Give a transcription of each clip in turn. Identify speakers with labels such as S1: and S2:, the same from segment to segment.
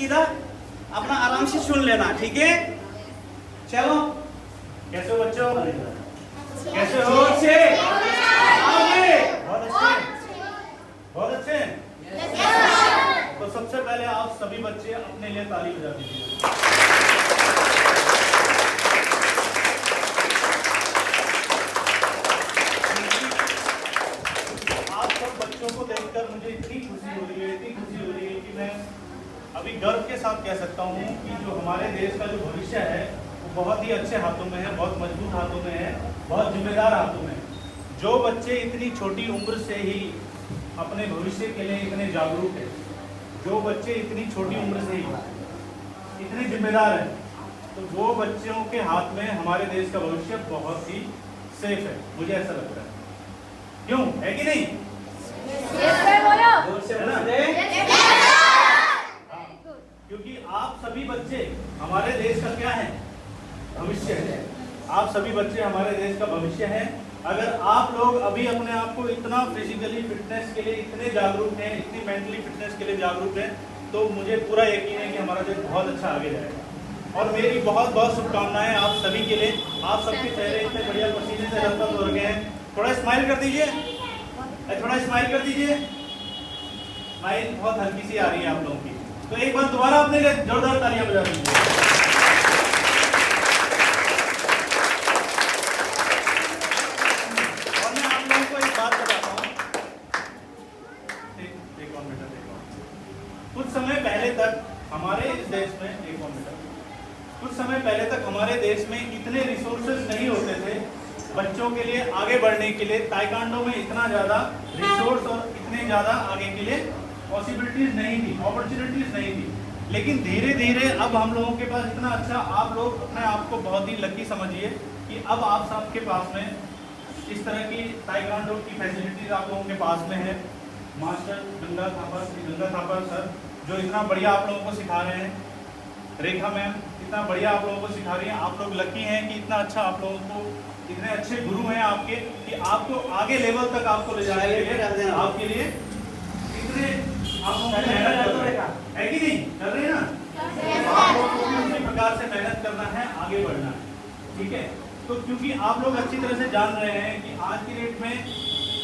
S1: सीधा अपना आराम से सुन लेना, ठीक है? चलो, कैसे हो बच्चों? कैसे हो? अच्छे? बहुत अच्छे, बहुत अच्छे। तो सबसे पहले आप सभी बच्चे अपने लिए ताली बजा दीजिए। आप सब बच्चों को देखकर मुझे इतनी खुशी हो रही है, इतनी खुशी हो रही है कि मैं अभी गर्व के साथ कह सकता हूँ कि जो हमारे देश का जो भविष्य है वो बहुत ही अच्छे हाथों में है, बहुत मजबूत हाथों में है, बहुत जिम्मेदार हाथों में है। जो बच्चे इतनी छोटी उम्र से ही अपने भविष्य के लिए इतने जागरूक है, जो बच्चे इतनी छोटी उम्र से ही इतने जिम्मेदार हैं, तो वो बच्चों के हाथ में हमारे देश का भविष्य बहुत ही सेफ है, मुझे ऐसा लगता है। क्यों, है कि नहीं? क्योंकि आप सभी बच्चे हमारे देश का क्या है? भविष्य है। आप सभी बच्चे हमारे देश का भविष्य है। अगर आप लोग अभी अपने आप को इतना फिजिकली फिटनेस के लिए इतने जागरूक हैं, इतनी मेंटली फिटनेस के लिए जागरूक हैं, तो मुझे पूरा यकीन है कि हमारा देश बहुत अच्छा आगे जाएगा। और मेरी बहुत बहुत शुभकामनाएं आप सभी के लिए। आप सबके चेहरे इतने बढ़िया पसीने से लथपथ हो गए हैं। थोड़ा स्माइल कर दीजिए, थोड़ा स्माइल कर दीजिए। स्माइल बहुत हल्की सी आ रही है आप लोगों की, तो एक बार दोबारा अपने लिए जोरदार तालियां बजा दीजिए। और मैं आप लोगों को एक बात बताता हूँ, कुछ समय पहले तक हमारे इस देश में, कुछ समय पहले तक हमारे देश में इतने रिसोर्सेज नहीं होते थे बच्चों के लिए आगे बढ़ने के लिए। ताइक्वांडो में इतना ज़्यादा रिसोर्स और इतने ज़्यादा आगे के लिए पॉसिबिलिटीज नहीं थी, अपॉर्चुनिटीज नहीं थी। लेकिन धीरे धीरे अब हम लोगों के पास इतना अच्छा, आप लोग अपने आप को बहुत ही लकी समझिए कि अब आप सबके पास में इस तरह की ताइक्वांडो की फैसिलिटीज आप लोगों के पास में है। मास्टर गंगा थापर सर जो इतना बढ़िया आप लोगों को सिखा रहे हैं, रेखा मैम इतना बढ़िया आप लोगों को सिखा रही हैं। आप लोग लकी हैं कि इतना अच्छा आप लोगों को, इतने अच्छे गुरु हैं आपके कि आपको आगे लेवल तक आपको ले जाने के लिए, आपके लिए इतने आप लोगों को मेहनत कर रहे हैं, है कि नहीं? कर रहे हैं ना? आप लोगों को भी उसी प्रकार से मेहनत करना है, आगे बढ़ना है, ठीक है? तो क्योंकि आप लोग अच्छी तरह से जान रहे हैं कि आज की डेट में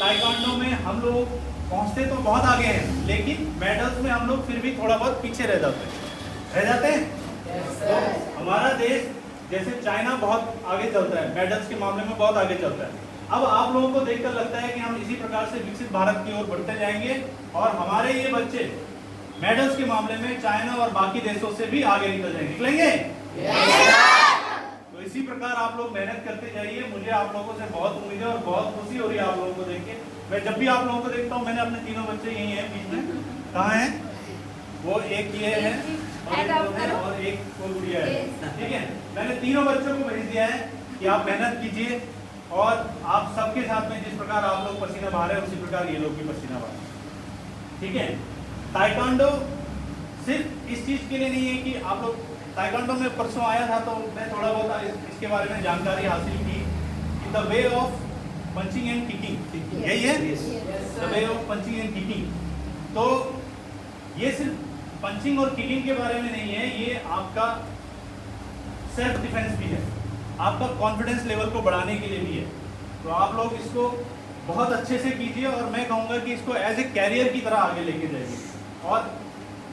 S1: ताइक्वांडो में हम लोग पहुंचते तो बहुत आगे हैं, लेकिन मेडल्स में हम लोग फिर भी थोड़ा बहुत पीछे रह जाते हैं। तो हमारा देश जैसे चाइना बहुत आगे चलता है, मेडल्स के मामले में बहुत आगे चलता है। अब आप लोगों को देखकर लगता है कि हम इसी प्रकार से विकसित भारत की ओर बढ़ते जाएंगे और हमारे ये बच्चे मेडल्स के मामले में चाइना और बाकी देशों से भी आगे निकलेंगे। तो इसी प्रकार आप लोग मेहनत करते जाइए। मुझे आप लोगों से बहुत उम्मीद है और बहुत खुशी हो रही है आप लोगों को देख के। मैं जब भी आप लोगों को देखता हूँ, मैंने अपने तीनों बच्चे यही हैं बीच में, कहाँ हैं वो? एक ये है और एक वो गुड़िया है, ठीक है? मैंने तीनों बच्चों को भेज दिया है कि आप मेहनत कीजिए और आप सबके साथ में जिस प्रकार आप लोग पसीना बहा रहे हैं उसी प्रकार ये लोग भी पसीना बहा रहे हैं, ठीक है? ताइक्वांडो सिर्फ इस चीज के लिए नहीं है कि आप लोग, ताइक्वांडो में परसों आया था तो मैं थोड़ा बहुत इसके बारे में जानकारी हासिल की कि the way of punching and kicking, यही है the way of punching and kicking. तो ये सिर्फ पंचिंग और किकिंग के बारे में नहीं है, ये आपका सेल्फ डिफेंस भी है, आपका कॉन्फिडेंस लेवल को बढ़ाने के लिए भी है। तो आप लोग इसको बहुत अच्छे से कीजिए और मैं कहूँगा कि इसको एज ए कैरियर की तरह आगे लेके जाइए। और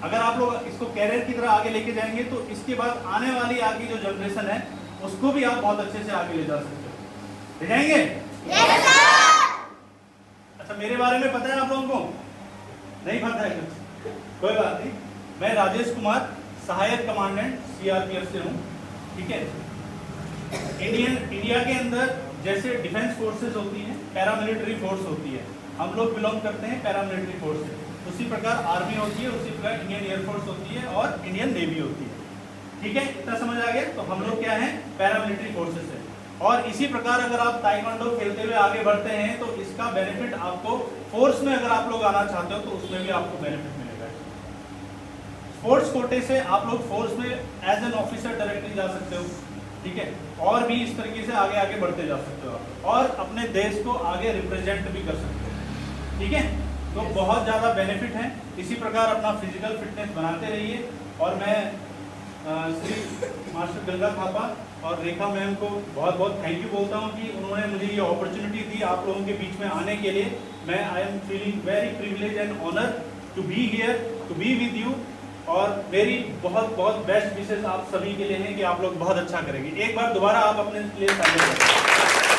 S1: अगर आप लोग इसको कैरियर की तरह आगे लेके जाएंगे तो इसके बाद आने वाली आगे जो जनरेशन है उसको भी आप बहुत अच्छे से आगे ले जा सकते हो। ले जाएंगे? yes, अच्छा, मेरे बारे में पता है आप लोगों को? नहीं पता है? कोई बात नहीं। मैं राजेश कुमार, सहायक कमांडेंट सीआरपीएफ से हूँ, ठीक है? इंडिया के अंदर जैसे डिफेंस फोर्सेस होती हैं, पैरामिलिट्री फोर्स होती है, हम लोग बिलोंग करते हैं पैरामिलिट्री फोर्स से। उसी प्रकार आर्मी होती है, उसी प्रकार इंडियन एयरफोर्स होती है और इंडियन नेवी होती है, ठीक है? इतना समझ आ गया? तो हम लोग क्या है? पैरामिलिट्री फोर्सेस है। और इसी प्रकार अगर आप ताइक्वांडो खेलते हुए आगे बढ़ते हैं तो इसका बेनिफिट आपको फोर्स में, अगर आप लोग आना चाहते हो तो उसमें भी आपको बेनिफिट मिलेगा। स्पोर्ट्स कोटे से आप लोग फोर्स में एज एन ऑफिसर डायरेक्टली जा सकते हो, ठीक है? और भी इस तरीके से आगे आगे बढ़ते जा सकते हो आप और अपने देश को आगे रिप्रेजेंट भी कर सकते हो, ठीक है? तो बहुत ज़्यादा बेनिफिट है। इसी प्रकार अपना फिजिकल फिटनेस बनाते रहिए और मैं श्री मास्टर गंगा थापा और रेखा मैम को बहुत बहुत थैंक यू बोलता हूँ कि उन्होंने मुझे ये अपॉर्चुनिटी दी आप लोगों के बीच में आने के लिए। मैं I am feeling very privilege and honour to be here, to be with you. और मेरी बहुत बहुत बेस्ट विशेष आप सभी के लिए हैं कि आप लोग बहुत अच्छा करेंगे। एक बार दोबारा आप अपने लिए तालियां बजाएं।